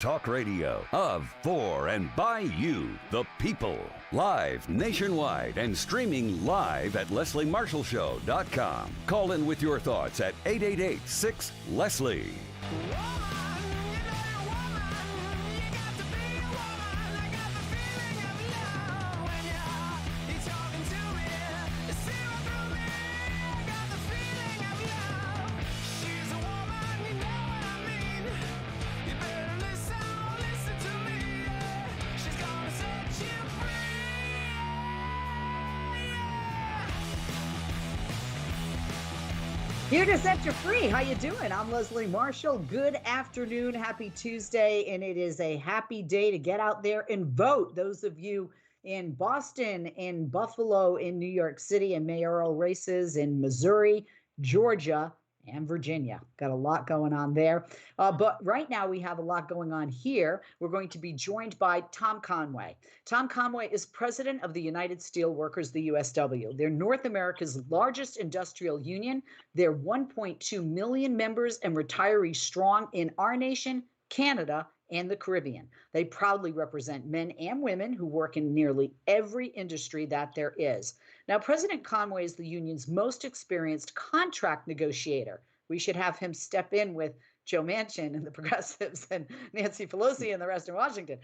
Talk radio of, for, and by you, the people. Live nationwide and streaming live at lesliemarshallshow.com. Call in with your thoughts at 888-6-LESLIE. Here to set you free. How you doing? I'm Leslie Marshall. Good afternoon. Happy Tuesday. And it is a happy day to get out there and vote. Those of you in Boston, in Buffalo, in New York City, and mayoral races in Missouri, Georgia, and Virginia. Got a lot going on there. But right now we have a lot going on here. We're going to be joined by Tom Conway. Tom Conway is president of the United Steelworkers, the USW. They're North America's largest industrial union. They're 1.2 million members and retirees strong in our nation, Canada, and the Caribbean. They proudly represent men and women who work in nearly every industry that there is. Now, President Conway is the union's most experienced contract negotiator. We should have him step in with Joe Manchin and the Progressives and Nancy Pelosi and the rest in Washington.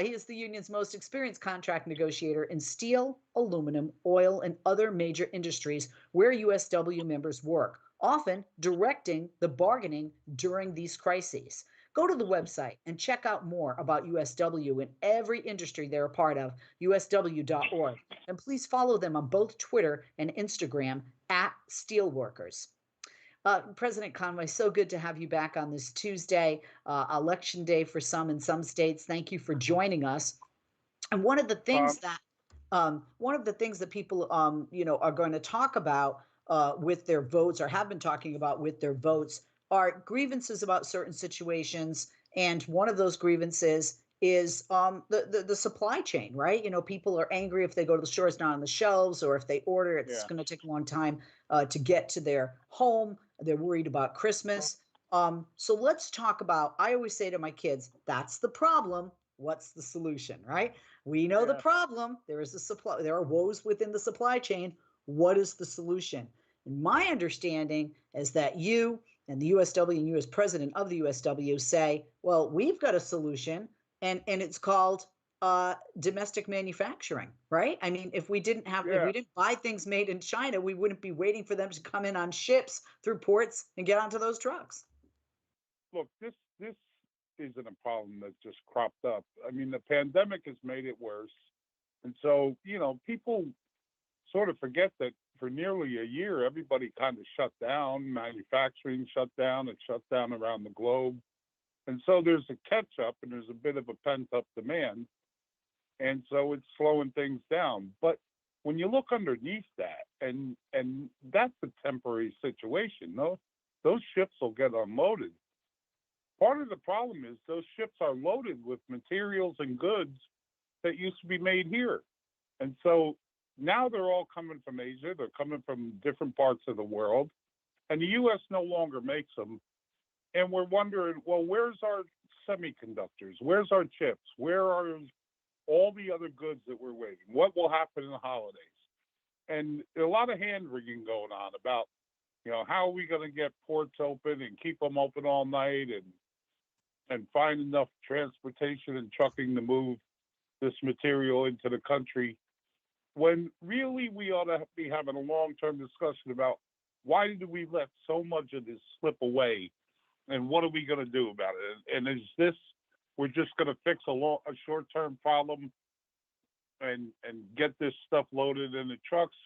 He is the union's most experienced contract negotiator in steel, aluminum, oil, and other major industries where USW members work, often directing the bargaining during these crises. Go to the website and check out more about USW in every industry they're a part of, usw.org. And please follow them on both Twitter and Instagram at Steelworkers. President Conway, so good to have you back on this Tuesday, election day for some in some states. Thank you for joining us. And one of the things that people, are going to talk about with their votes, or have been talking about with their votes, are grievances about certain situations. And one of those grievances is the supply chain, right? People are angry if they go to the store, it's not on the shelves, or if they order, it's going to take a long time to get to their home. They're worried about Christmas. So let's talk about, I always say to my kids, that's the problem. What's the solution, right? We know the problem. There is a supply. There are woes within the supply chain. What is the solution? And my understanding is that you and the USW and you as president of the USW say, well, we've got a solution, and it's called domestic manufacturing, right? I mean, if we didn't buy things made in China, we wouldn't be waiting for them to come in on ships through ports and get onto those trucks. Look, this isn't a problem that just cropped up. I mean, the pandemic has made it worse. And so, people sort of forget that for nearly a year, everybody kind of shut down, manufacturing shut down, it shut down around the globe. And so there's a catch up and there's a bit of a pent up demand. And so it's slowing things down. But when you look underneath that, and that's a temporary situation, those ships will get unloaded. Part of the problem is those ships are loaded with materials and goods that used to be made here. And so now they're all coming from Asia. They're coming from different parts of the world. And the U.S. no longer makes them. And we're wondering, well, where's our semi-conductors? Where's our chips? Where are all the other goods that we're waiting? What will happen in the holidays? And a lot of hand-wringing going on about, how are we going to get ports open and keep them open all night and find enough transportation and trucking to move this material into the country, when really we ought to be having a long-term discussion about why did we let so much of this slip away, and what are we going to do about it? And is this, we're just going to fix a short-term problem and get this stuff loaded in the trucks,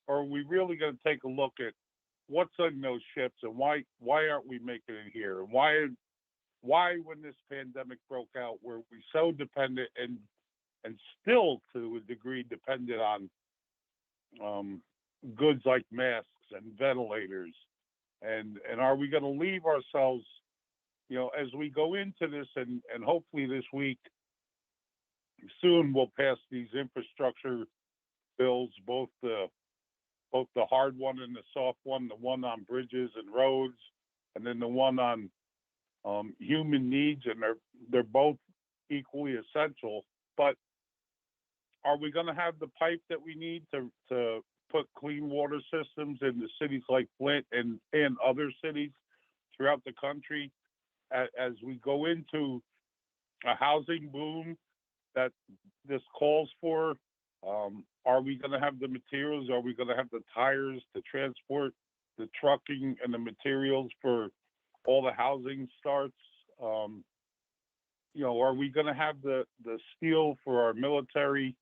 or are we really going to take a look at what's on those ships and why aren't we making it here? And why when this pandemic broke out were we so dependent and still to a degree dependent on goods like masks and ventilators, and are we going to leave ourselves, as we go into this, and hopefully this week soon we'll pass these infrastructure bills, both the hard one and the soft one, the one on bridges and roads, and then the one on human needs, and they're both equally essential. But are we going to have the pipe that we need to put clean water systems in the cities like Flint and other cities throughout the country as we go into a housing boom that this calls for? Are we going to have the materials? Are we going to have the tires to transport the trucking and the materials for all the housing starts? Are we going to have the steel for our military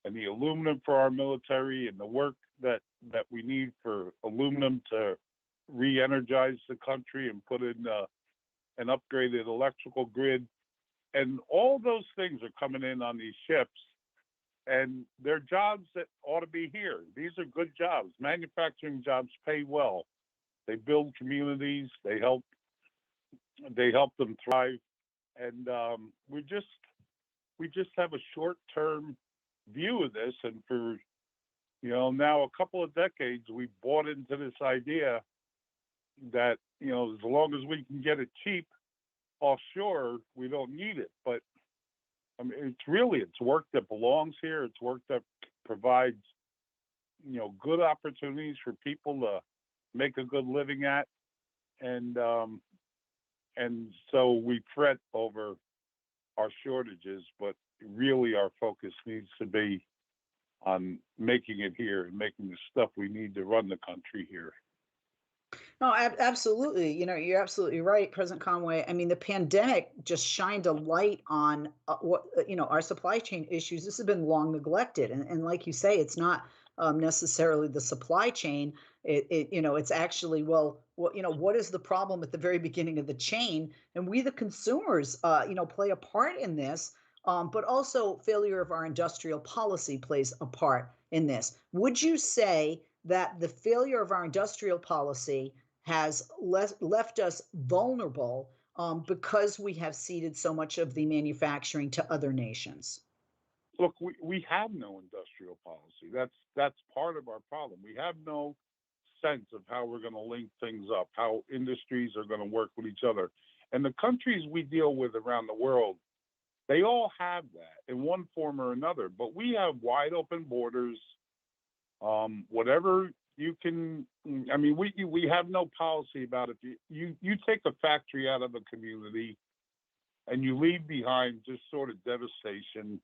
and the aluminum for our military and the work that we need for aluminum to re-energize the country and put in an upgraded electrical grid? And all those things are coming in on these ships, and they're jobs that ought to be here. These are good jobs. Manufacturing jobs pay well. They build communities. They help them thrive. And we just have a short-term view of this. And for now a couple of decades, we bought into this idea that as long as we can get it cheap offshore, we don't need it. But I mean, it's work that belongs here. It's work that provides good opportunities for people to make a good living at, and so we fret over our shortages, but really our focus needs to be on making it here and making the stuff we need to run the country here. No, absolutely. You're absolutely right, President Conway. I mean, the pandemic just shined a light on our supply chain issues. This has been long neglected, and like you say, it's not necessarily the supply chain. It's actually what is the problem at the very beginning of the chain, and we the consumers, play a part in this. But also failure of our industrial policy plays a part in this. Would you say that the failure of our industrial policy has left us vulnerable because we have ceded so much of the manufacturing to other nations? Look, we have no industrial policy. That's part of our problem. We have no sense of how we're going to link things up, how industries are going to work with each other. And the countries we deal with around the world, they all have that in one form or another. But we have wide open borders. Whatever you can, I mean, we have no policy about it. You take a factory out of a community and you leave behind just sort of devastation,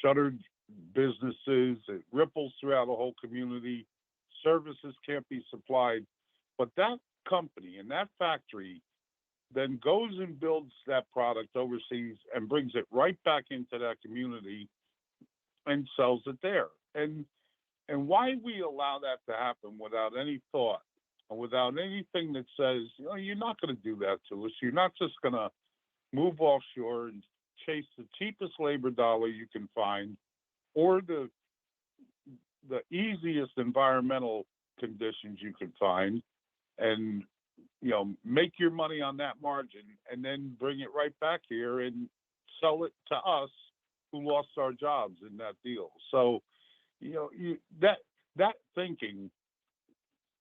shuttered businesses, it ripples throughout a whole community, services can't be supplied. But that company and that factory then goes and builds that product overseas and brings it right back into that community and sells it there. And why we allow that to happen without any thought and without anything that says, you're not going to do that to us. You're not just going to move offshore and chase the cheapest labor dollar you can find or the easiest environmental conditions you can find and make your money on that margin and then bring it right back here and sell it to us who lost our jobs in that deal. So that thinking,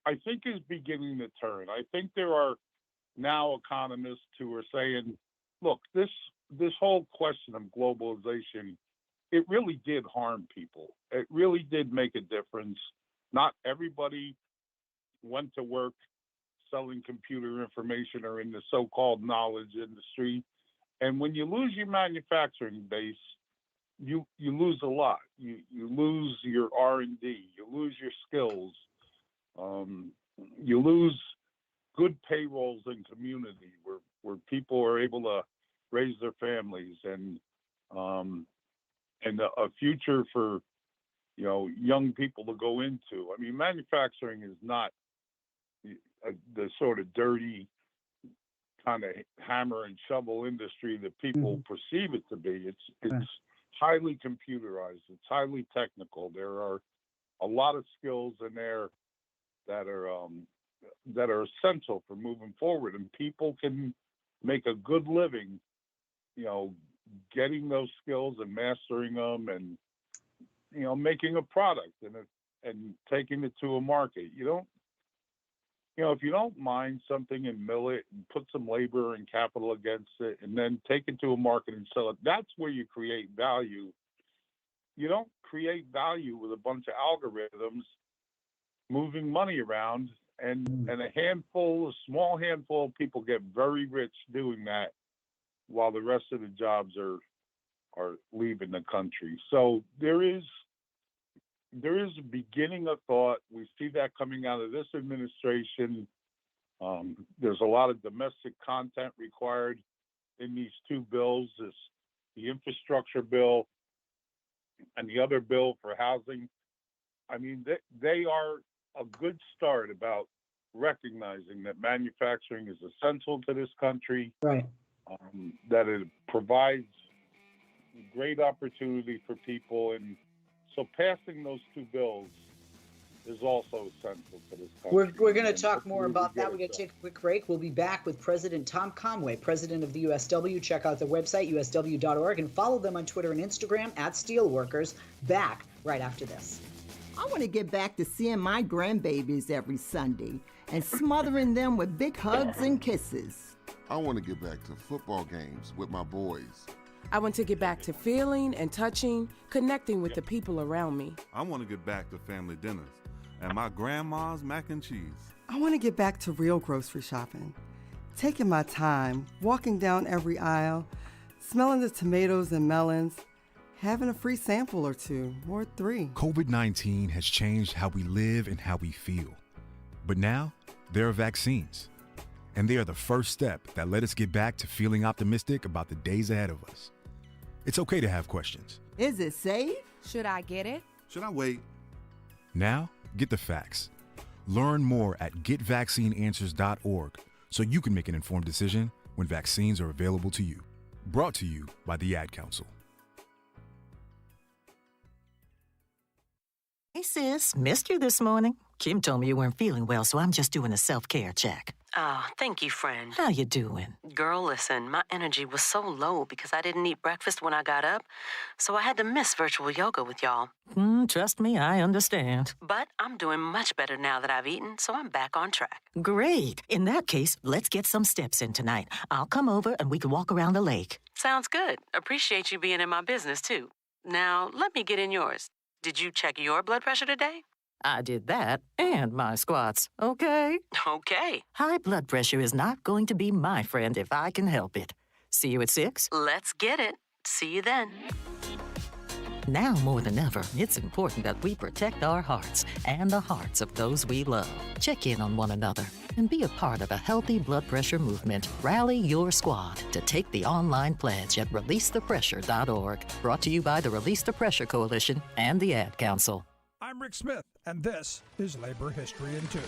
I think, is beginning to turn. I think there are now economists who are saying, look, this whole question of globalization, it really did harm people. It really did make a difference. Not everybody went to work selling computer information or in the so-called knowledge industry. And when you lose your manufacturing base, you lose a lot. You lose your R&D. You lose your skills. You lose good payrolls in community where people are able to raise their families and a future for young people to go into. I mean, manufacturing is not the sort of dirty kind of hammer and shovel industry that people perceive it to be. It's highly computerized. It's highly technical. There are a lot of skills in there that are essential for moving forward, and people can make a good living, getting those skills and mastering them, and making a product and taking it to a market. if you don't mine something and mill it and put some labor and capital against it and then take it to a market and sell it, that's where you create value. You don't create value with a bunch of algorithms moving money around, and a small handful of people get very rich doing that while the rest of the jobs are leaving the country. So there is a beginning of thought. We see that coming out of this administration. There's a lot of domestic content required in these two bills, the infrastructure bill and the other bill for housing. I mean, they are a good start about recognizing that manufacturing is essential to this country, Right. that it provides great opportunity for people. And so passing those two bills is also essential to this country. We're going to talk more about that. We're going to take a quick break. We'll be back with President Tom Conway, president of the USW. Check out their website, usw.org, and follow them on Twitter and Instagram at Steelworkers. Back right after this. I want to get back to seeing my grandbabies every Sunday and smothering them with big hugs and kisses. I want to get back to football games with my boys. I want to get back to feeling and touching, connecting with the people around me. I want to get back to family dinners and my grandma's mac and cheese. I want to get back to real grocery shopping, taking my time, walking down every aisle, smelling the tomatoes and melons, having a free sample or two, or three. COVID-19 has changed how we live and how we feel. But now, there are vaccines. And they are the first step that let us get back to feeling optimistic about the days ahead of us. It's okay to have questions. Is it safe? Should I get it? Should I wait? Now, get the facts. Learn more at getvaccineanswers.org so you can make an informed decision when vaccines are available to you. Brought to you by the Ad Council. Hey sis, missed you this morning. Kim told me you weren't feeling well, so I'm just doing a self-care check. Oh, thank you, friend. How you doing? Girl, listen, my energy was so low because I didn't eat breakfast when I got up, so I had to miss virtual yoga with y'all. Trust me, I understand. But I'm doing much better now that I've eaten, so I'm back on track. Great. In that case, let's get some steps in tonight. I'll come over and we can walk around the lake. Sounds good. Appreciate you being in my business, too. Now, let me get in yours. Did you check your blood pressure today? I did that and my squats, okay? Okay. High blood pressure is not going to be my friend if I can help it. See you at 6? Let's get it. See you then. Now more than ever, it's important that we protect our hearts and the hearts of those we love. Check in on one another and be a part of a healthy blood pressure movement. Rally your squad to take the online pledge at releasethepressure.org. Brought to you by the Release the Pressure Coalition and the Ad Council. I'm Rick Smith, and this is Labor History in 2.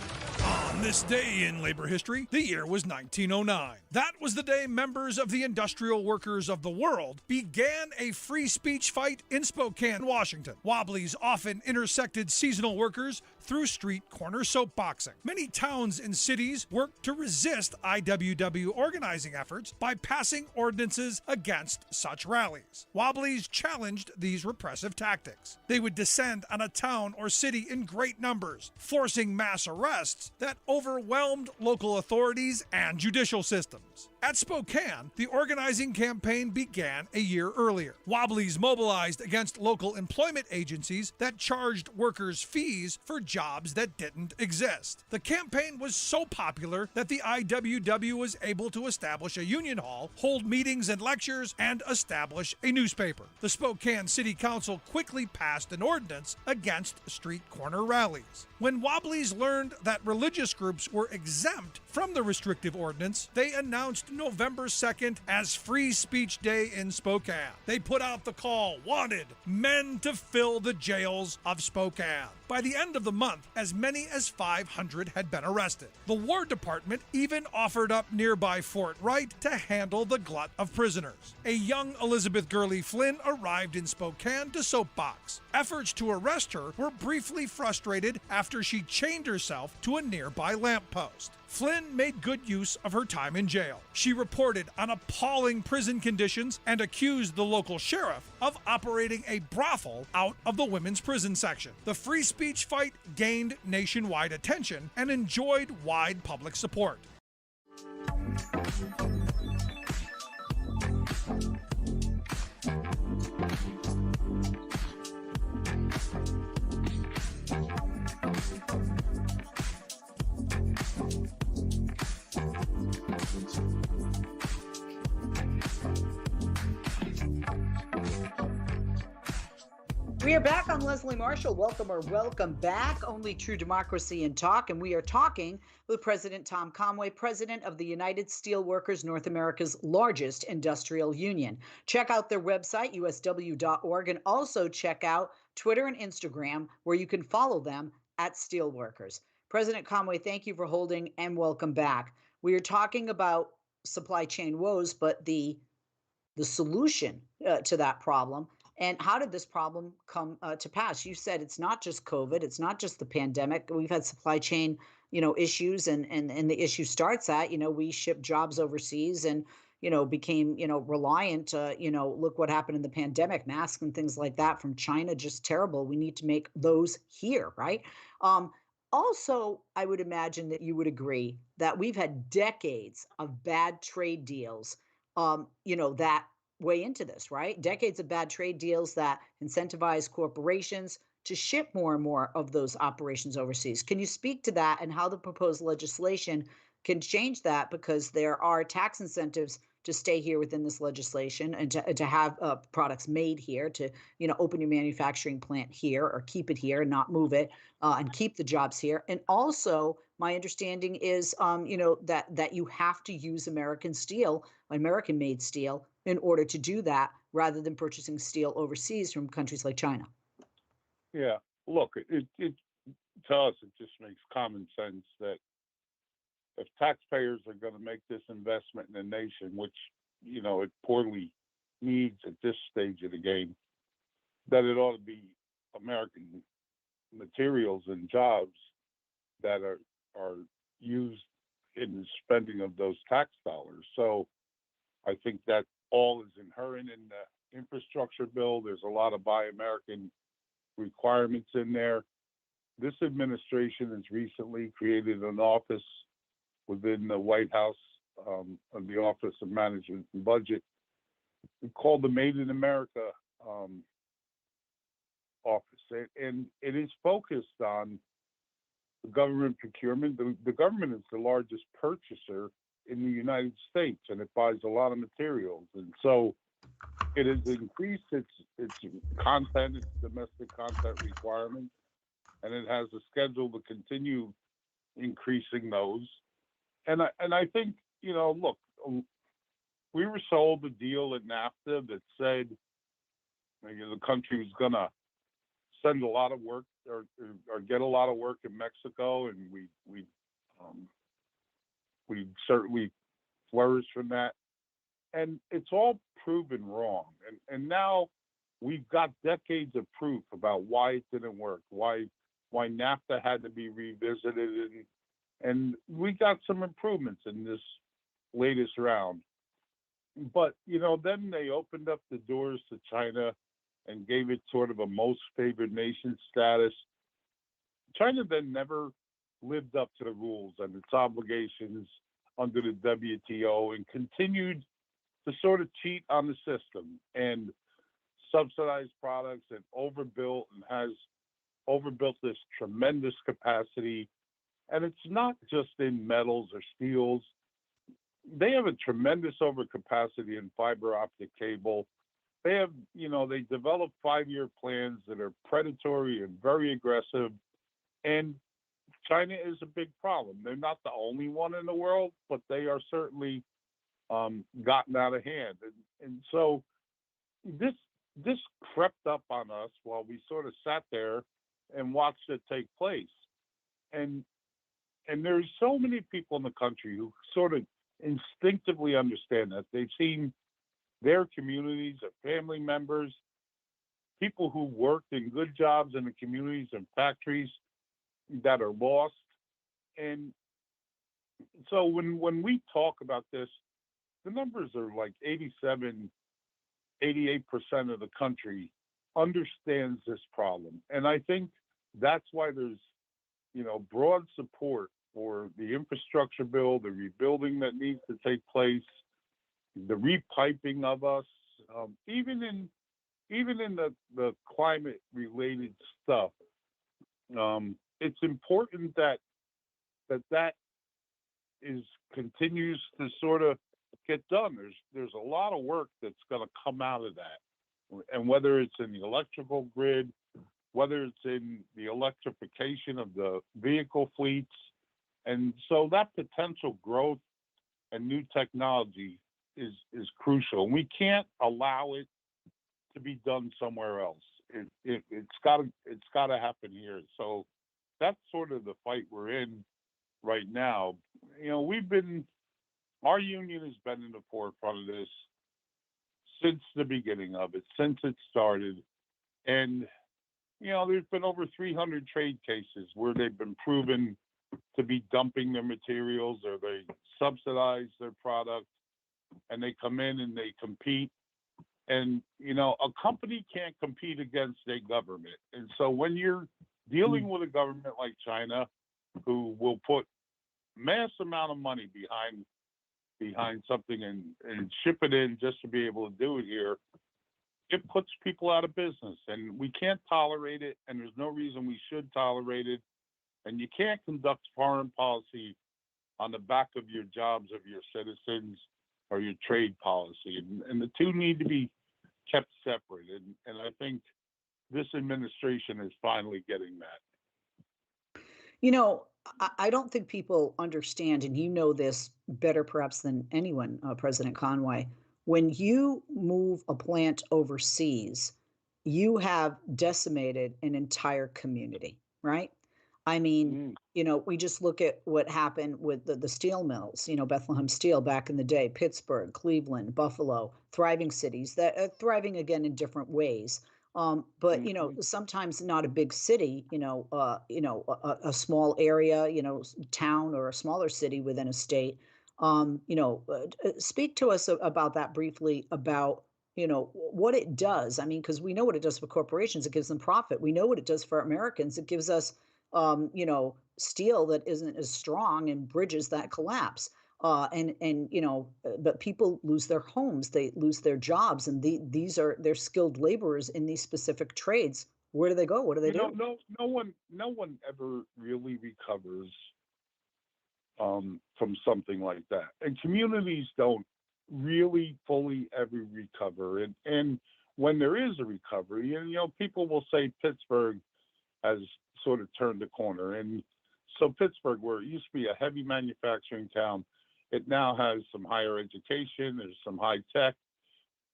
On this day in labor history, the year was 1909. That was the day members of the industrial workers of the world began a free speech fight in Spokane, Washington. Wobblies often intersected seasonal workers through street corner soapboxing. Many towns and cities worked to resist IWW organizing efforts by passing ordinances against such rallies. Wobblies challenged these repressive tactics. They would descend on a town or city in great numbers, forcing mass arrests that overwhelmed local authorities and judicial systems. At Spokane, the organizing campaign began a year earlier. Wobblies mobilized against local employment agencies that charged workers fees for jobs that didn't exist. The campaign was so popular that the IWW was able to establish a union hall, hold meetings and lectures, and establish a newspaper. The Spokane City Council quickly passed an ordinance against street corner rallies. When Wobblies learned that religious groups were exempt from the restrictive ordinance, they announced November 2nd as Free Speech Day in Spokane. They put out the call, wanted men to fill the jails of Spokane. By the end of the month, as many as 500 had been arrested. The War Department even offered up nearby Fort Wright to handle the glut of prisoners. A young Elizabeth Gurley Flynn arrived in Spokane to soapbox. Efforts to arrest her were briefly frustrated after she chained herself to a nearby lamppost. Flynn made good use of her time in jail. She reported on appalling prison conditions and accused the local sheriff of operating a brothel out of the women's prison section. The free speech fight gained nationwide attention and enjoyed wide public support. We are back on Leslie Marshall. Welcome back. Only True Democracy and Talk. And we are talking with President Tom Conway, president of the United Steelworkers, North America's largest industrial union. Check out their website, usw.org, and also check out Twitter and Instagram, where you can follow them at Steelworkers. President Conway, thank you for holding and welcome back. We are talking about supply chain woes, but the solution to that problem. And how did this problem come to pass? You said it's not just COVID, it's not just the pandemic. We've had supply chain, issues, and the issue starts at, we ship jobs overseas and, became, reliant. Look what happened in the pandemic, masks and things like that from China, just terrible. We need to make those here, right? Also, I would imagine that you would agree that we've had decades of bad trade deals, that way into this, right? Decades of bad trade deals that incentivize corporations to ship more and more of those operations overseas. Can you speak to that and how the proposed legislation can change that? Because there are tax incentives to stay here within this legislation and to have products made here, to open your manufacturing plant here or keep it here and not move it, and keep the jobs here. And also, my understanding is that you have to use American steel, American-made steel, in order to do that, rather than purchasing steel overseas from countries like China. Yeah, look, it to us, it just makes common sense that if taxpayers are going to make this investment in a nation, which, it poorly needs at this stage of the game, that it ought to be American materials and jobs that are used in the spending of those tax dollars. So I think that all is inherent in the infrastructure bill. There's a lot of Buy American requirements in there. This administration has recently created an office within the White House, of the Office of Management and Budget, called the Made in America office. And it is focused on the government procurement. The government is the largest purchaser in the United States, and it buys a lot of materials. And so it has increased its content, its domestic content requirements, and it has a schedule to continue increasing those. And I think, look, we were sold a deal at NAFTA that said the country was going to send a lot of work or get a lot of work in Mexico, and we certainly flourished from that. And it's all proven wrong. And now we've got decades of proof about why it didn't work, why NAFTA had to be revisited, and we got some improvements in this latest round. But, then they opened up the doors to China and gave it sort of a most favored nation status. China then never lived up to the rules and its obligations under the WTO and continued to sort of cheat on the system and subsidize products and has overbuilt this tremendous capacity. And it's not just in metals or steels. They have a tremendous overcapacity in fiber optic cable. They have, they develop 5-year plans that are predatory and very aggressive. And China is a big problem. They're not the only one in the world, but they are certainly gotten out of hand. And so this crept up on us while we sort of sat there and watched it take place. And there's so many people in the country who sort of instinctively understand that. They've seen their communities, their family members, people who worked in good jobs in the communities and factories that are lost. And So when we talk about this, the numbers are like 88% of the country understands this problem. And I think that's why there's, broad support for the infrastructure bill, the rebuilding that needs to take place, the repiping of us, even in the climate related stuff. It's important that continues to sort of get done. There's a lot of work that's going to come out of that, and whether it's in the electrical grid, whether it's in the electrification of the vehicle fleets, and so that potential growth and new technology is crucial. And we can't allow it to be done somewhere else. It's got to happen here. So that's sort of the fight we're in right now. Our union has been in the forefront of this since the beginning of it, since it started. And, there's been over 300 trade cases where they've been proven to be dumping their materials, or they subsidize their product, and they come in and they compete. And, a company can't compete against a government. And so when you're dealing with a government like China, who will put mass amount of money behind something and ship it in just to be able to do it here, it puts people out of business. And we can't tolerate it, and there's no reason we should tolerate it. And you can't conduct foreign policy on the back of your jobs of your citizens or your trade policy. And the two need to be kept separate. And I think this administration is finally getting that. I don't think people understand, and you know this better perhaps than anyone, President Conway. When you move a plant overseas, you have decimated an entire community, right? I mean, we just look at what happened with the steel mills, Bethlehem Steel back in the day, Pittsburgh, Cleveland, Buffalo, thriving cities that are thriving again in different ways. But sometimes not a big city, a small area, town or a smaller city within a state. Speak to us about that briefly, about what it does. I mean, because we know what it does for corporations. It gives them profit. We know what it does for Americans. It gives us steel that isn't as strong and bridges that collapse. But people lose their homes, they lose their jobs, and they're skilled laborers in these specific trades. Where do they go? What do they do? No one ever really recovers from something like that, and communities don't really fully ever recover. And when there is a recovery, and people will say Pittsburgh has sort of turned the corner, and so Pittsburgh, where it used to be a heavy manufacturing town, it now has some higher education, there's some high tech,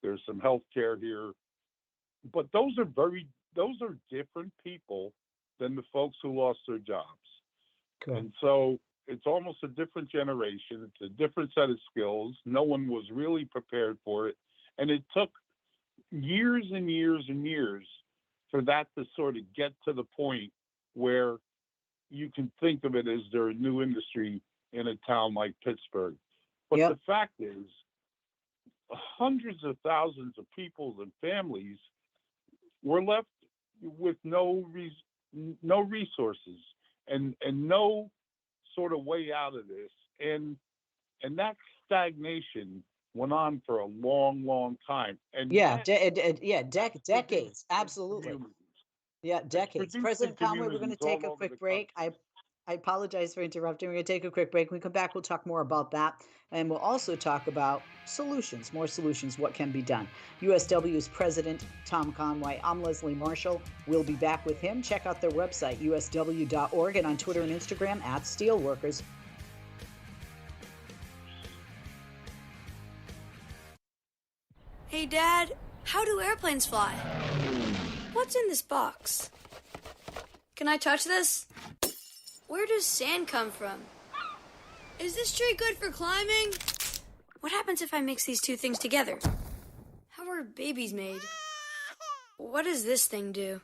there's some healthcare here. But those are different people than the folks who lost their jobs. Okay. And so it's almost a different generation. It's a different set of skills. No one was really prepared for it. And it took years and years and years for that to sort of get to the point where you can think of it as their new industry in a town like Pittsburgh. But the fact is, hundreds of thousands of people and families were left with no resources and no sort of way out of this. And that stagnation went on for a long, long time. And decades. Absolutely. Yeah, decades. President Conway, we're going to take a quick break. I apologize for interrupting. We're going to take a quick break. When we come back, we'll talk more about that. And we'll also talk about more solutions, what can be done. USW's President Tom Conway. I'm Leslie Marshall. We'll be back with him. Check out their website, usw.org, and on Twitter and Instagram @Steelworkers. Hey, Dad, how do airplanes fly? What's in this box? Can I touch this? Where does sand come from? Is this tree good for climbing? What happens if I mix these two things together? How are babies made? What does this thing do?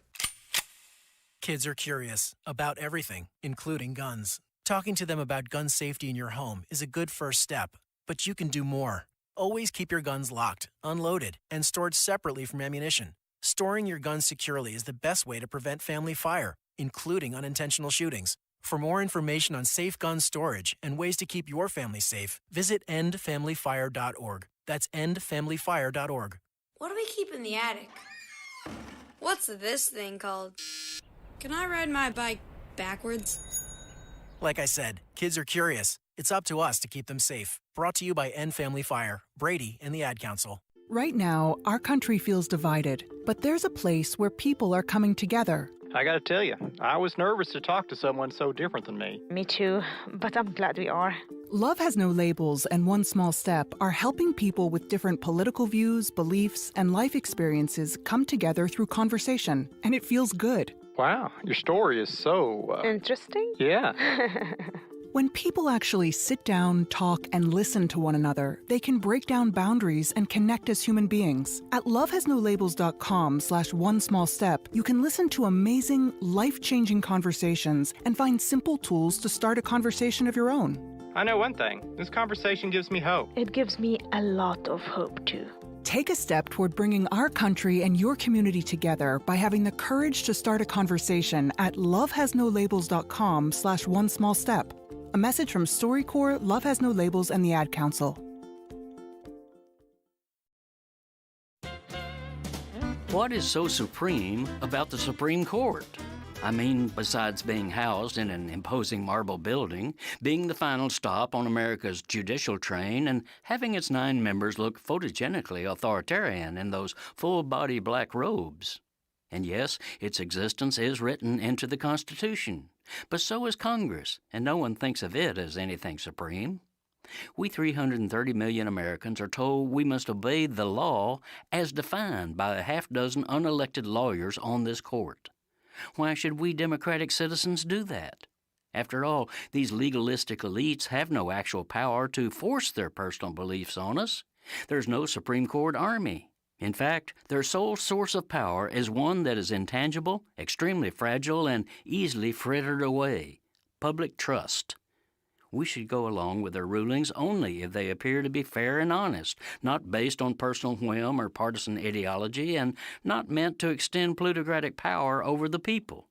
Kids are curious about everything, including guns. Talking to them about gun safety in your home is a good first step, but you can do more. Always keep your guns locked, unloaded, and stored separately from ammunition. Storing your guns securely is the best way to prevent family fire, including unintentional shootings. For more information on safe gun storage and ways to keep your family safe, visit endfamilyfire.org. That's endfamilyfire.org. What do we keep in the attic? What's this thing called? Can I ride my bike backwards? Like I said, kids are curious. It's up to us to keep them safe. Brought to you by End Family Fire, Brady, and the Ad Council. Right now, our country feels divided, but there's a place where people are coming together. I gotta tell you, I was nervous to talk to someone so different than me. Me too, but I'm glad we are. Love Has No Labels and One Small Step are helping people with different political views, beliefs, and life experiences come together through conversation, and it feels good. Wow, your story is so... Interesting? Yeah. When people actually sit down, talk, and listen to one another, they can break down boundaries and connect as human beings. At lovehasnolabels.com/onesmallstep, you can listen to amazing, life-changing conversations and find simple tools to start a conversation of your own. I know one thing. This conversation gives me hope. It gives me a lot of hope, too. Take a step toward bringing our country and your community together by having the courage to start a conversation at lovehasnolabels.com/onesmallstep. A message from StoryCorps, Love Has No Labels, and the Ad Council. What is so supreme about the Supreme Court? I mean, besides being housed in an imposing marble building, being the final stop on America's judicial train, and having its 9 members look photogenically authoritarian in those full-body black robes. And yes, its existence is written into the Constitution. But so is Congress, and no one thinks of it as anything supreme. We 330 million Americans are told we must obey the law as defined by a half-dozen unelected lawyers on this court. Why should we democratic citizens do that? After all, these legalistic elites have no actual power to force their personal beliefs on us. There's no Supreme Court army. In fact, their sole source of power is one that is intangible, extremely fragile, and easily frittered away: public trust. We should go along with their rulings only if they appear to be fair and honest, not based on personal whim or partisan ideology, and not meant to extend plutocratic power over the people.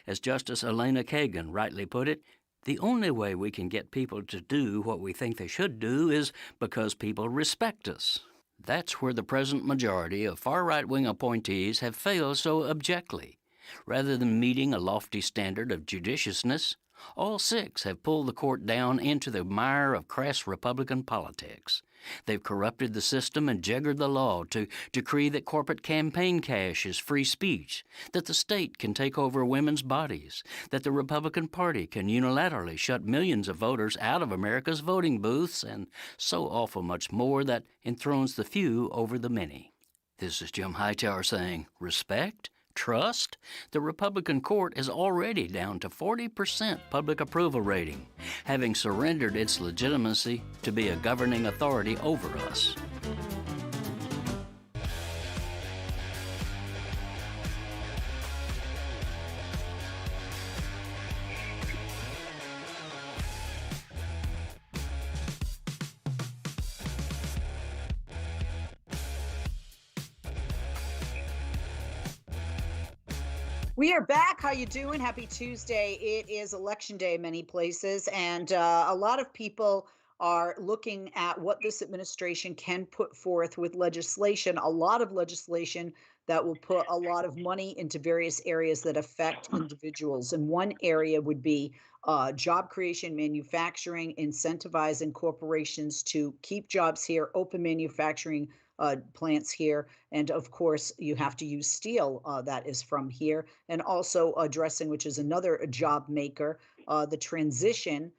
As Justice Elena Kagan rightly put it, the only way we can get people to do what we think they should do is because people respect us. That's where the present majority of far right-wing appointees have failed so abjectly. Rather than meeting a lofty standard of judiciousness, all 6 have pulled the court down into the mire of crass Republican politics. They've corrupted the system and jiggered the law to decree that corporate campaign cash is free speech, that the state can take over women's bodies, that the Republican Party can unilaterally shut millions of voters out of America's voting booths, and so awful much more that enthrones the few over the many. This is Jim Hightower saying, respect? Trust? The Republican court is already down to 40% public approval rating, having surrendered its legitimacy to be a governing authority over us. We are back. How you doing? Happy Tuesday. It is election day in many places, and a lot of people are looking at what this administration can put forth with legislation, a lot of legislation that will put a lot of money into various areas that affect individuals. And one area would be job creation, manufacturing, incentivizing corporations to keep jobs here, open manufacturing plants here. And of course, you have to use steel that is from here. And also addressing, which is another job maker, the transition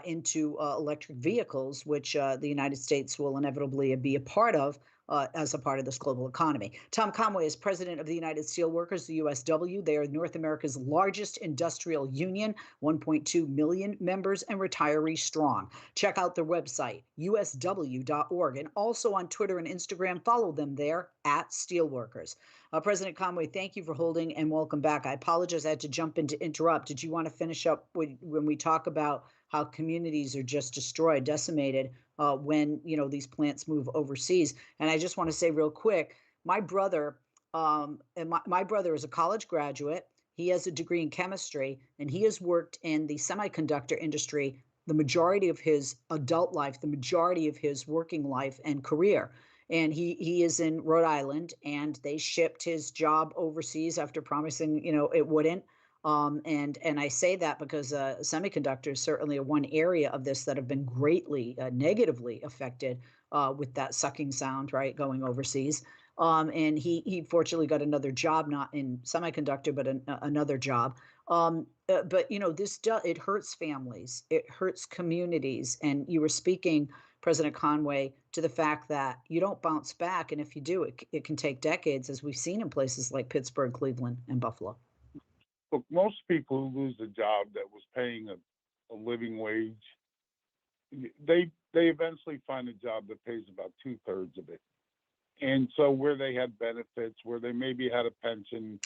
into electric vehicles, which the United States will inevitably be a part of. as a part of this global economy. Tom Conway is president of the United Steelworkers, the USW. They are North America's largest industrial union, 1.2 million members and retiree strong. Check out their website, usw.org, and also on Twitter and Instagram. Follow them there at Steelworkers. President Conway, thank you for holding and welcome back. I apologize, I had to jump in to interrupt. Did you want to finish up when we talk about how communities are just destroyed, decimated when these plants move overseas? And I just want to say real quick, my brother, my brother is a college graduate. He has a degree in chemistry, and he has worked in the semi-conductor industry the majority of his adult life, the majority of his working life and career. And he is in Rhode Island, and they shipped his job overseas after promising, it wouldn't. And I say that because semiconductors certainly are one area of this that have been greatly negatively affected with that sucking sound, right, going overseas. And he fortunately got another job, not in semiconductor, but another job. But it hurts families, it hurts communities, and you were speaking, President Conway, to the fact that you don't bounce back, and if you do, it can take decades, as we've seen in places like Pittsburgh, Cleveland, and Buffalo. Look, most people who lose a job that was paying a living wage, they eventually find a job that pays about 2/3 of it. And so where they had benefits, where they maybe had a pension,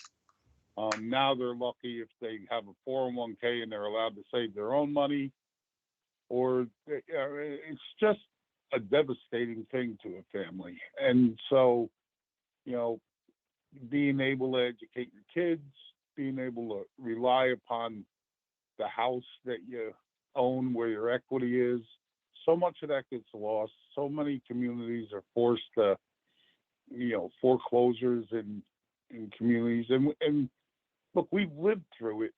now they're lucky if they have a 401k and they're allowed to save their own money, or it's just a devastating thing to a family. And so, being able to educate your kids, being able to rely upon the house that you own where your equity is, so much of that gets lost. So many communities are forced to, foreclosures in communities. And look, we've lived through it.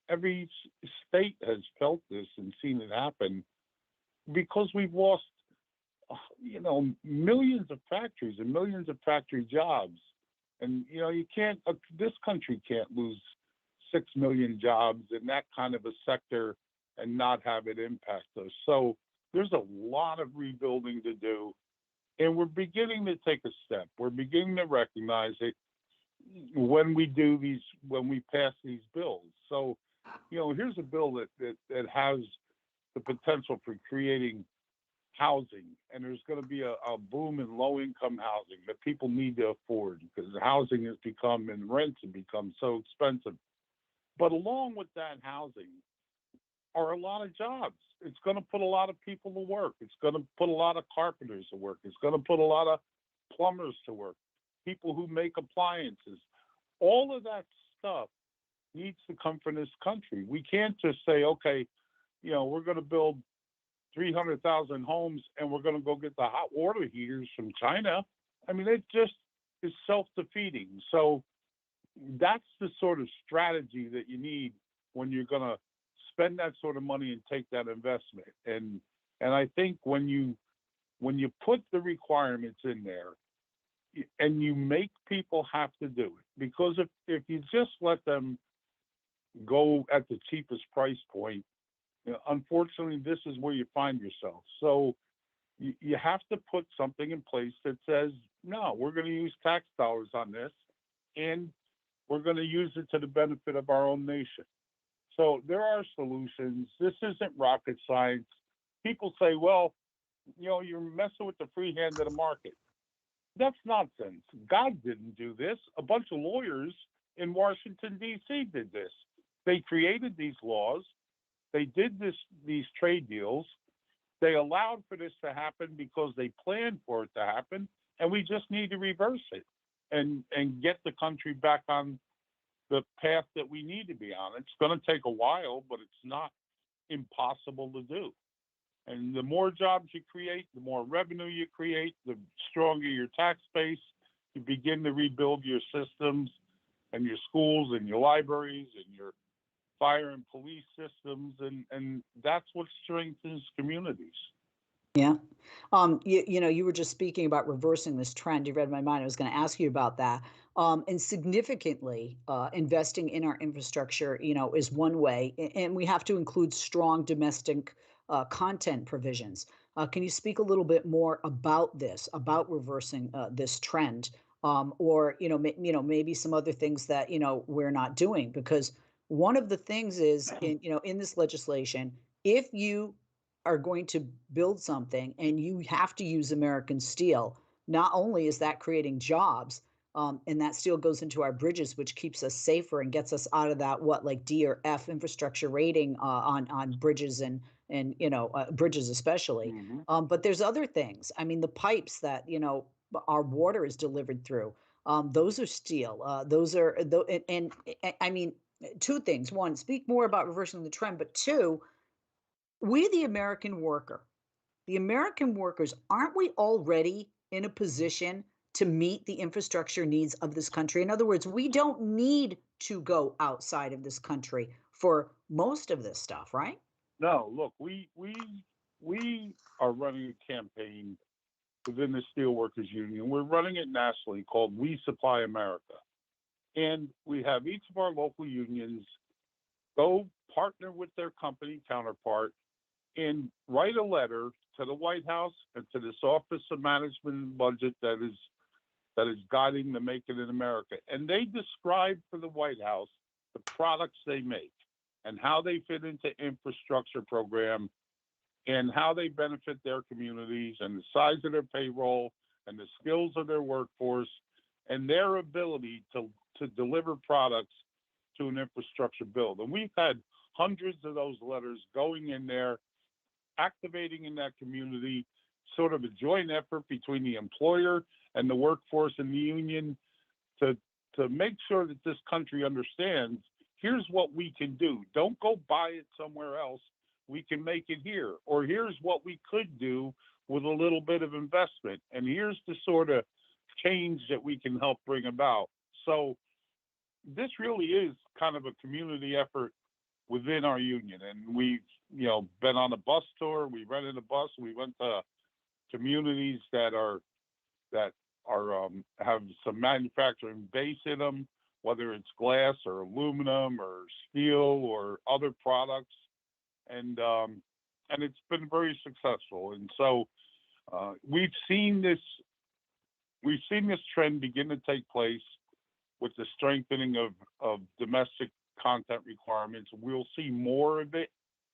Every state has felt this and seen it happen because we've lost, millions of factories and millions of factory jobs. And, you can't, this country can't lose 6 million jobs in that kind of a sector and not have it impact us. So there's a lot of rebuilding to do. And we're beginning to take a step. We're beginning to recognize it when we pass these bills. So, here's a bill that has the potential for creating housing, and there's going to be a boom in low-income housing that people need to afford because housing has become, and rents have become so expensive. But along with that housing are a lot of jobs. It's going to put a lot of people to work. It's going to put a lot of carpenters to work. It's going to put a lot of plumbers to work, people who make appliances. All of that stuff needs to come from this country. We can't just say, okay, we're going to build 300,000 homes and we're going to go get the hot water heaters from China. I mean, it just is self-defeating. So that's the sort of strategy that you need when you're going to spend that sort of money and take that investment. And I think when you put the requirements in there and you make people have to do it, because if you just let them go at the cheapest price point, unfortunately, this is where you find yourself. So you have to put something in place that says, no, we're going to use tax dollars on this, and we're going to use it to the benefit of our own nation. So there are solutions. This isn't rocket science. People say, well, you're messing with the free hand of the market. That's nonsense. God didn't do this. A bunch of lawyers in Washington, D.C. did this. They created these laws. They did these trade deals. They allowed for this to happen because they planned for it to happen, and we just need to reverse it and get the country back on the path that we need to be on. It's going to take a while, but it's not impossible to do. And the more jobs you create, the more revenue you create, the stronger your tax base. You begin to rebuild your systems and your schools and your libraries and your fire and police systems, and that's what strengthens communities. Yeah. You were just speaking about reversing this trend. You read my mind. I was going to ask you about that. And significantly investing in our infrastructure, is one way. And we have to include strong domestic content provisions. Can you speak a little bit more about this, about reversing this trend, or maybe some other things that we're not doing? Because one of the things is in this legislation, if you are going to build something and you have to use American steel, not only is that creating jobs, and that steel goes into our bridges, which keeps us safer and gets us out of that like D or F infrastructure rating on bridges and bridges especially. But there's other things. I mean, the pipes that our water is delivered through. Those are steel. Those are and I mean, two things. One, speak more about reversing the trend, but two, we the American workers, aren't we already in a position to meet the infrastructure needs of this country? In other words, we don't need to go outside of this country for most of this stuff, right? No, look, we are running a campaign within the Steelworkers Union. We're running it nationally called We Supply America. And we have each of our local unions go partner with their company counterpart and write a letter to the White House and to this Office of Management and Budget that is guiding the Make It in America. And they describe for the White House the products they make and how they fit into infrastructure program and how they benefit their communities and the size of their payroll and the skills of their workforce and their ability to deliver products to an infrastructure build. And we've had hundreds of those letters going in there, activating in that community, sort of a joint effort between the employer and the workforce and the union to make sure that this country understands, here's what we can do. Don't go buy it somewhere else. We can make it here. Or here's what we could do with a little bit of investment. And here's the sort of change that we can help bring about. So this really is kind of a community effort within our union. And we've, been on a bus tour. We rented a bus. We went to communities that have some manufacturing base in them, whether it's glass or aluminum or steel or other products. And it's been very successful. And so we've seen this trend begin to take place with the strengthening of domestic content requirements. We'll see more of it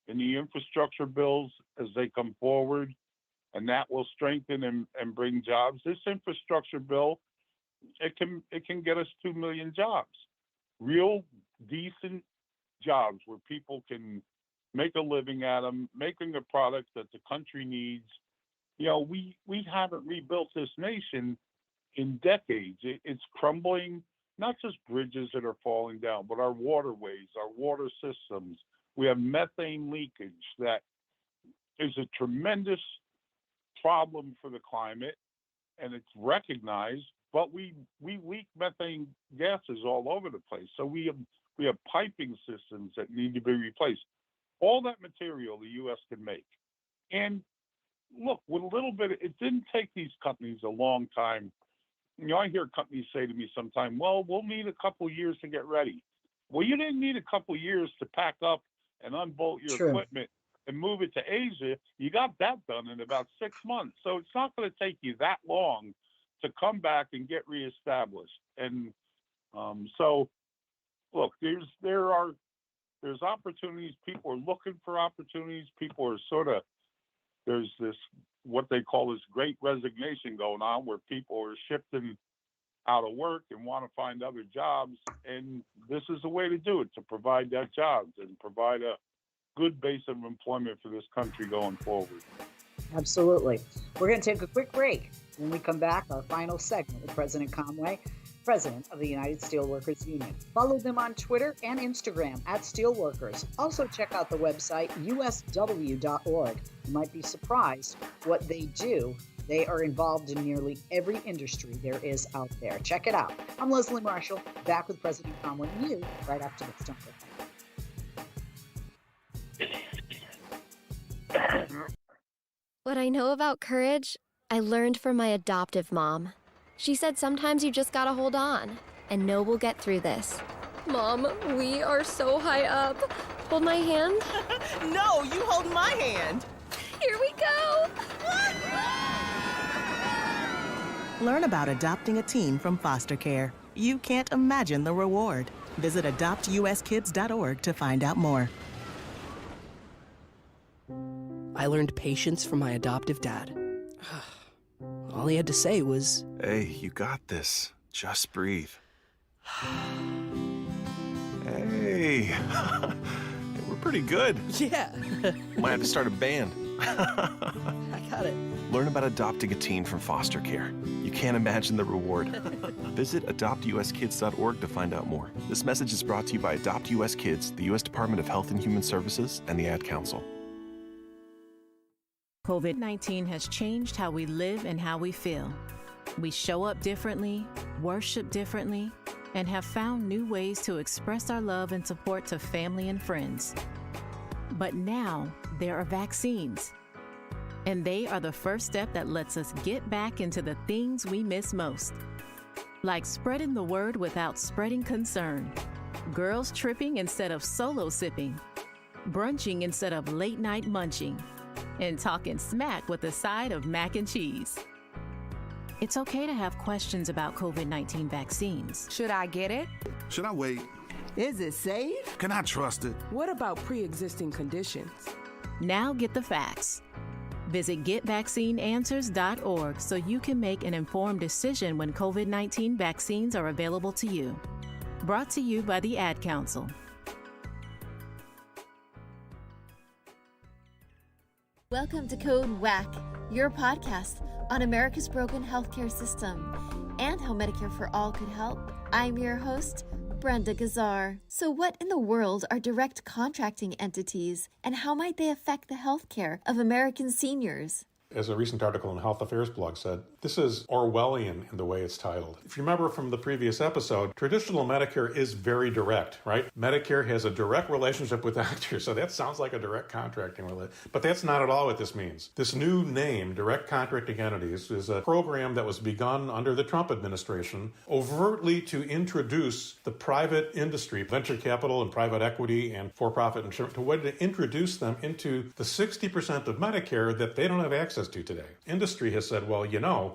in the infrastructure bills as they come forward, and that will strengthen and bring jobs. This infrastructure bill, it can get us 2 million jobs, real decent jobs where people can make a living at them, making a product that the country needs. We haven't rebuilt this nation in decades. It's crumbling. Not just bridges that are falling down, but our waterways, our water systems. We have methane leakage that is a tremendous problem for the climate, and it's recognized, but we leak methane gases all over the place. So we have piping systems that need to be replaced. All that material the U.S. can make. And look, with a little bit, it didn't take these companies a long time. I hear companies say to me sometimes, well, we'll need a couple years to get ready. Well, you didn't need a couple years to pack up and unbolt your equipment and move it to Asia. You got that done in about 6 months. So it's not going to take you that long to come back and get reestablished. And so, look, there's opportunities. People are looking for opportunities. People are there's this, what they call this great resignation going on, where people are shifting out of work and want to find other jobs. And this is the way to do it, to provide that jobs and provide a good base of employment for this country going forward. Absolutely. We're going to take a quick break. When we come back, our final segment with President Conway, President of the United Steelworkers Union. Follow them on Twitter and Instagram @Steelworkers. Also check out the website usw.org. You might be surprised what they do. They are involved in nearly every industry there is out there. Check it out. I'm Leslie Marshall, back with President Conway and you right after this. Don't go. What I know about courage, I learned from my adoptive mom. She said sometimes you just gotta hold on and know we'll get through this. Mom, we are so high up. Hold my hand. No, you hold my hand. Here we go! Learn about adopting a teen from foster care. You can't imagine the reward. Visit adoptuskids.org to find out more. I learned patience from my adoptive dad. All he had to say was, "Hey, you got this. Just breathe." Hey, we're pretty good. Yeah. Might have to start a band. I got it. Learn about adopting a teen from foster care. You can't imagine the reward. Visit adoptuskids.org to find out more. This message is brought to you by Adopt US Kids, the U.S. Department of Health and Human Services, and the Ad Council. COVID-19 has changed how we live and how we feel. We show up differently, worship differently, and have found new ways to express our love and support to family and friends. But now there are vaccines, and they are the first step that lets us get back into the things we miss most, like spreading the word without spreading concern, girls tripping instead of solo sipping, brunching instead of late night munching, and talking smack with a side of mac and cheese. It's okay to have questions about COVID-19 vaccines. Should I get it? Should I wait? Is it safe? Can I trust it? What about pre-existing conditions? Now get the facts. Visit getvaccineanswers.org so you can make an informed decision when COVID-19 vaccines are available to you. Brought to you by the Ad Council. Welcome to Code WAC, your podcast on America's broken healthcare system and how Medicare for All could help. I'm your host, Brenda Gazar. So what in the world are direct contracting entities, and how might they affect the healthcare of American seniors? As a recent article in Health Affairs blog said, this is Orwellian in the way it's titled. If you remember from the previous episode, traditional Medicare is very direct, right? Medicare has a direct relationship with doctors, so that sounds like a direct contracting relationship. But that's not at all what this means. This new name, Direct Contracting Entities, is a program that was begun under the Trump administration overtly to introduce the private industry, venture capital and private equity and for-profit insurance, to introduce them into the 60% of Medicare that they don't have access to today. Industry has said, well,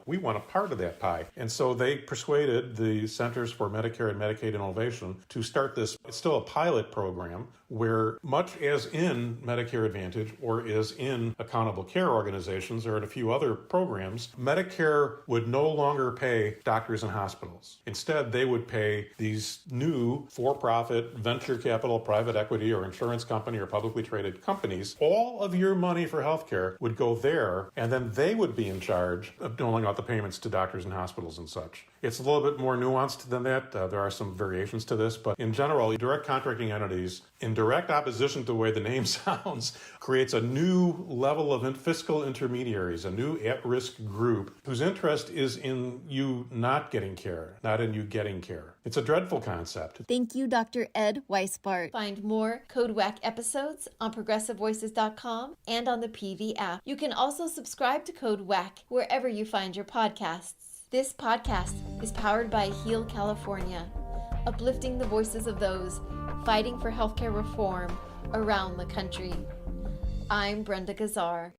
we want a part of that pie. And so they persuaded the Centers for Medicare and Medicaid Innovation to start this. It's still a pilot program where, much as in Medicare Advantage or is in accountable care organizations or in a few other programs, Medicare would no longer pay doctors and hospitals. Instead, they would pay these new for-profit venture capital, private equity, or insurance company or publicly traded companies. All of your money for healthcare would go there, and then they would be in charge of doling out the payments to doctors and hospitals and such. It's a little bit more nuanced than that. There are some variations to this, but in general, direct contracting entities, in direct opposition to the way the name sounds, creates a new level of fiscal intermediaries, a new at-risk group whose interest is in you not getting care, not in you getting care. It's a dreadful concept. Thank you, Dr. Ed Weisbart. Find more Code WAC episodes on progressivevoices.com and on the PV app. You can also subscribe to Code WAC wherever you find your podcasts. This podcast is powered by Heal California, uplifting the voices of those fighting for healthcare reform around the country. I'm Brenda Gazar.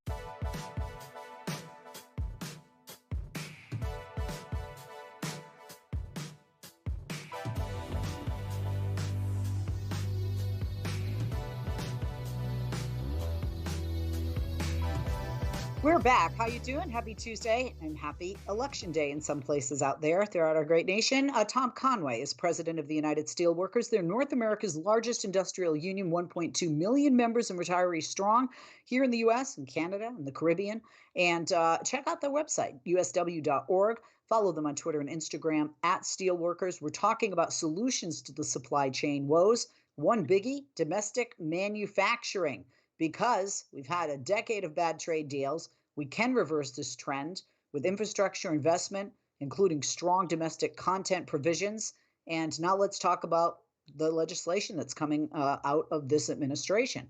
We're back. How you doing? Happy Tuesday and happy Election Day in some places out there throughout our great nation. Tom Conway is president of the United Steelworkers. They're North America's largest industrial union, 1.2 million members and retirees strong here in the U.S. and Canada and the Caribbean. And check out their website, usw.org. Follow them on Twitter and Instagram at Steelworkers. We're talking about solutions to the supply chain woes. One biggie, domestic manufacturing. Because we've had a decade of bad trade deals, we can reverse this trend with infrastructure investment, including strong domestic content provisions. And now let's talk about the legislation that's coming out of this administration.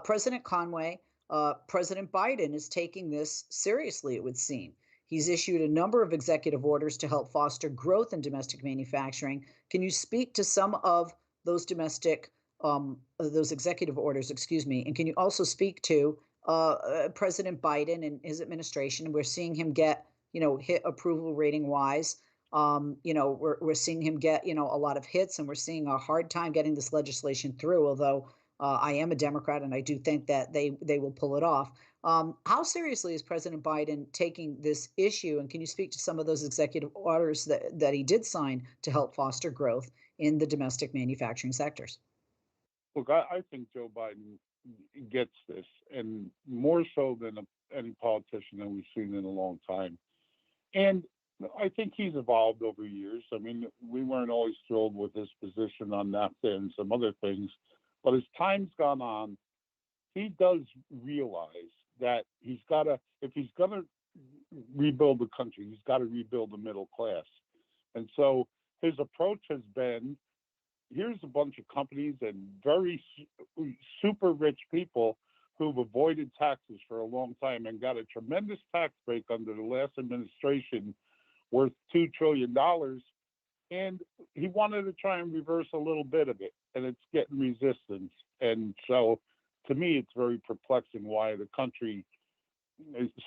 President Conway, President Biden is taking this seriously, it would seem. He's issued a number of executive orders to help foster growth in domestic manufacturing. Can you speak to some of those those executive orders, and can you also speak to President Biden and his administration. We're seeing him get, hit approval rating wise. We're seeing him get, a lot of hits, and we're seeing a hard time getting this legislation through. Although I am a Democrat, and I do think that they will pull it off. How seriously is President Biden taking this issue? And can you speak to some of those executive orders that he did sign to help foster growth in the domestic manufacturing sectors? Look, I think Joe Biden gets this, and more so than any politician that we've seen in a long time. And I think he's evolved over years. I mean, we weren't always thrilled with his position on NAFTA and some other things, but as time's gone on, he does realize that if he's going to rebuild the country, he's got to rebuild the middle class. And so his approach has been, here's a bunch of companies and very super rich people who've avoided taxes for a long time and got a tremendous tax break under the last administration worth $2 trillion. And he wanted to try and reverse a little bit of it, and it's getting resistance. And so to me, it's very perplexing why the country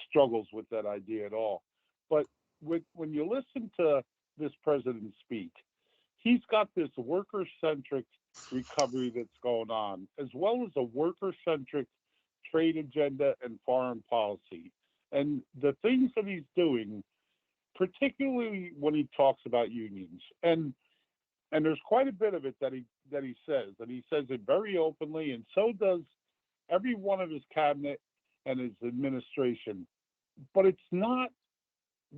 struggles with that idea at all. But when you listen to this president speak, he's got this worker-centric recovery that's going on, as well as a worker-centric trade agenda and foreign policy. And the things that he's doing, particularly when he talks about unions, and there's quite a bit of it that he says, and he says it very openly, and so does every one of his cabinet and his administration. But it's not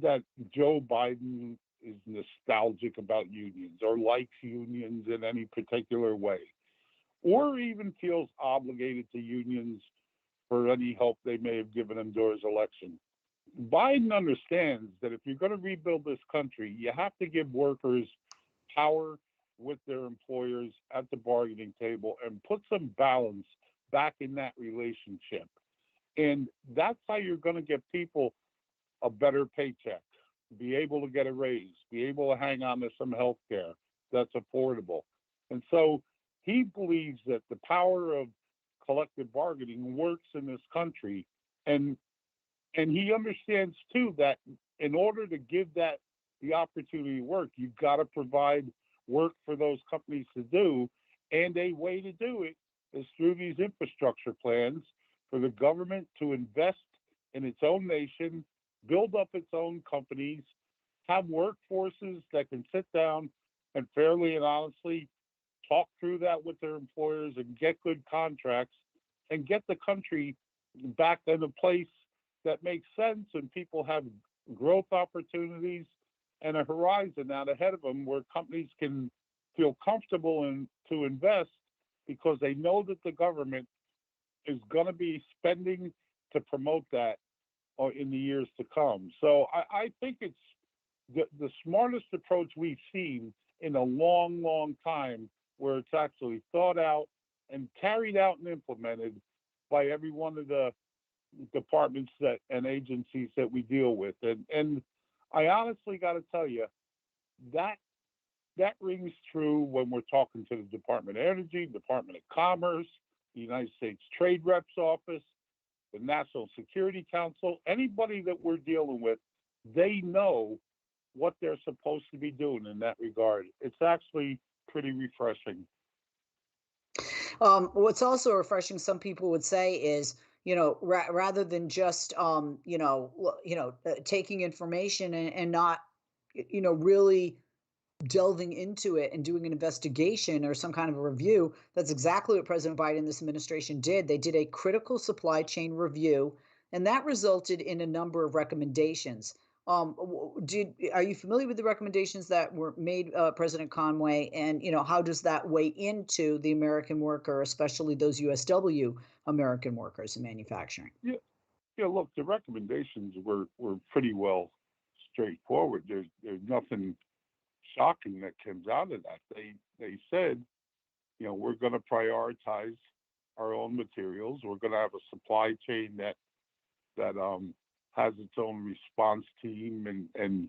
that Joe Biden is nostalgic about unions or likes unions in any particular way, or even feels obligated to unions for any help they may have given him during his election. Biden understands that if you're going to rebuild this country, you have to give workers power with their employers at the bargaining table and put some balance back in that relationship. And that's how you're going to get people a better paycheck, be able to get a raise, be able to hang on to some health care that's affordable. And so he believes that the power of collective bargaining works in this country. And he understands too that in order to give that the opportunity to work, you've got to provide work for those companies to do. And a way to do it is through these infrastructure plans for the government to invest in its own nation, build up its own companies, have workforces that can sit down and fairly and honestly talk through that with their employers and get good contracts and get the country back in a place that makes sense and people have growth opportunities and a horizon out ahead of them where companies can feel comfortable to invest because they know that the government is going to be spending to promote that in the years to come. So I think it's the smartest approach we've seen in a long, long time, where it's actually thought out and carried out and implemented by every one of the departments and agencies that we deal with. And I honestly got to tell you, that rings true when we're talking to the Department of Energy, Department of Commerce, the United States Trade Reps Office, the National Security Council, anybody that we're dealing with, they know what they're supposed to be doing in that regard. It's actually pretty refreshing. What's also refreshing, some people would say, is rather than just taking information and not really delving into it and doing an investigation or some kind of a review. That's exactly what President Biden and this administration did. They did a critical supply chain review, and that resulted in a number of recommendations. Are you familiar with the recommendations that were made, President Conway? And how does that weigh into the American worker, especially those USW American workers in manufacturing? Yeah. Look, the recommendations were pretty well straightforward. There's nothing shocking that comes out of that. They said, we're going to prioritize our own materials. We're going to have a supply chain that has its own response team, and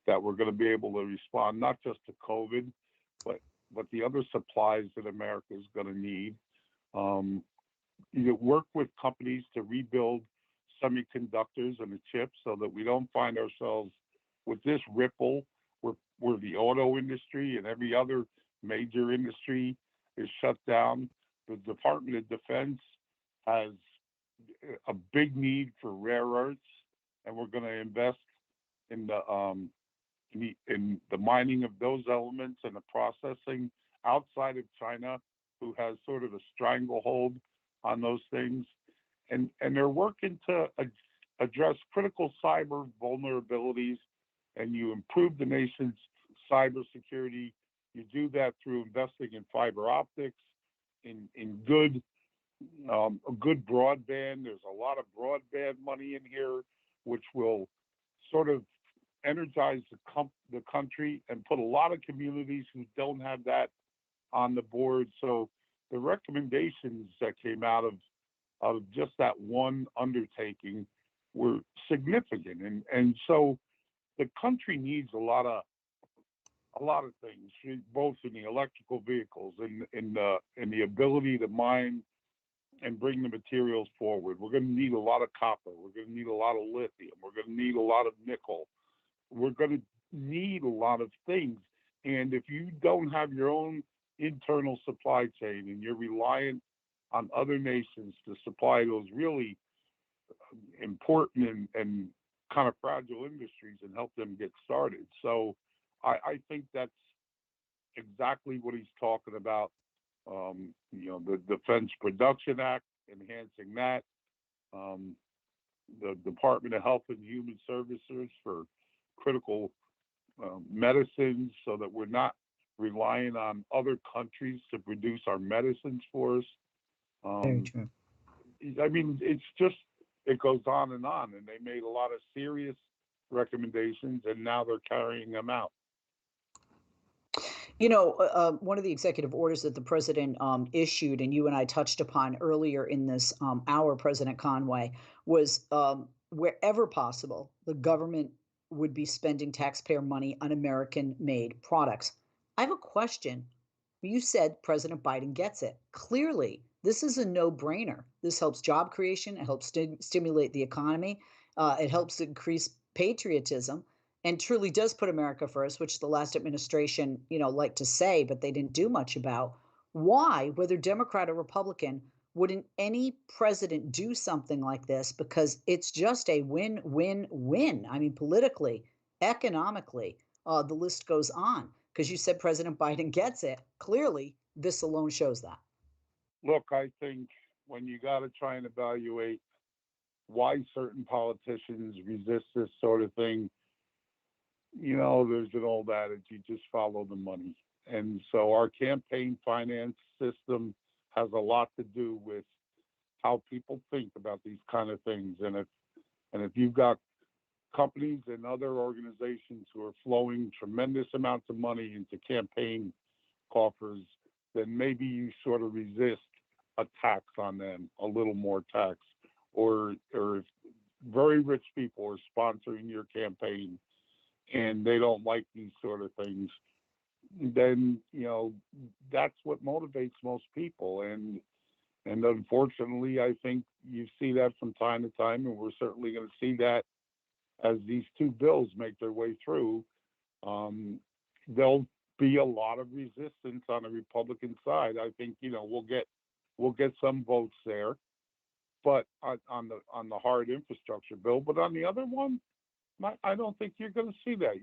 that we're going to be able to respond not just to COVID, but the other supplies that America is going to need. work with companies to rebuild semiconductors and the chips so that we don't find ourselves with this ripple where the auto industry and every other major industry is shut down. The Department of Defense has a big need for rare earths, and we're going to invest in the mining of those elements and the processing outside of China, who has sort of a stranglehold on those things. And they're working to address critical cyber vulnerabilities, and you improve the nation's cybersecurity. You do that through investing in fiber optics, in good broadband. There's a lot of broadband money in here, which will sort of energize the country and put a lot of communities who don't have that on the board. So the recommendations that came out of just that one undertaking were significant, and so the country needs a lot of things, both in the electrical vehicles and in the ability to mine and bring the materials forward. We're going to need a lot of copper. We're going to need a lot of lithium. We're going to need a lot of nickel. We're going to need a lot of things. And if you don't have your own internal supply chain and you're reliant on other nations to supply those really important and kind of fragile industries and help them get started. So I think that's exactly what he's talking about. The Defense Production Act, enhancing that. The Department of Health and Human Services for critical medicines, so that we're not relying on other countries to produce our medicines for us. Very true. I mean, it goes on, and they made a lot of serious recommendations, and now they're carrying them out. One of the executive orders that the president issued, and you and I touched upon earlier in this hour, President Conway, was wherever possible, the government would be spending taxpayer money on American-made products. I have a question. You said President Biden gets it. Clearly, this is a no-brainer. This helps job creation. It helps stimulate the economy. It helps increase patriotism, and truly does put America first, which the last administration, liked to say, but they didn't do much about. Why, whether Democrat or Republican, wouldn't any president do something like this? Because it's just a win-win-win. I mean, politically, economically, the list goes on. Because you said President Biden gets it. Clearly, this alone shows that. Look, I think when you got to try and evaluate why certain politicians resist this sort of thing, there's an old adage, you just follow the money. And so our campaign finance system has a lot to do with how people think about these kind of things. And if you've got companies and other organizations who are flowing tremendous amounts of money into campaign coffers, then maybe you sort of resist a tax on them, a little more tax, or if very rich people are sponsoring your campaign and they don't like these sort of things, then that's what motivates most people. And unfortunately, I think you see that from time to time, and we're certainly going to see that as these two bills make their way through. There'll be a lot of resistance on the Republican side. I think we'll get some votes there, but on the hard infrastructure bill. But on the other one, I don't think you're going to see that.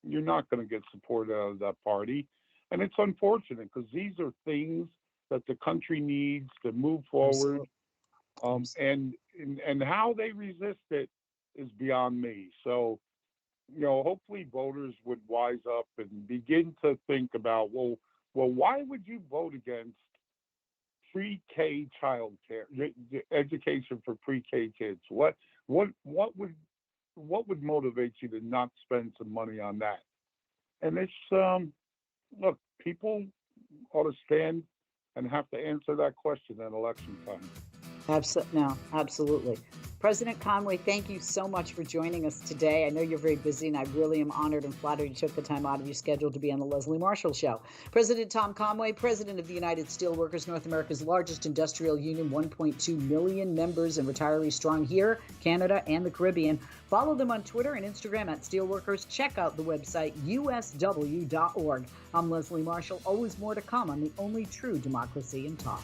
You're not going to get support out of that party, and it's unfortunate because these are things that the country needs to move forward. And how they resist it is beyond me. So, hopefully voters would wise up and begin to think about, well, why would you vote against pre-K child care, education for pre-K kids? What would motivate you to not spend some money on that? And it's look, people ought to stand and have to answer that question at election time. Absolutely. President Conway, thank you so much for joining us today. I know you're very busy, and I really am honored and flattered you took the time out of your schedule to be on the Leslie Marshall Show. President Tom Conway, president of the United Steelworkers, North America's largest industrial union, 1.2 million members and retirees strong here, Canada, and the Caribbean. Follow them on Twitter and Instagram at Steelworkers. Check out the website, usw.org. I'm Leslie Marshall. Always more to come on the only true democracy in talk.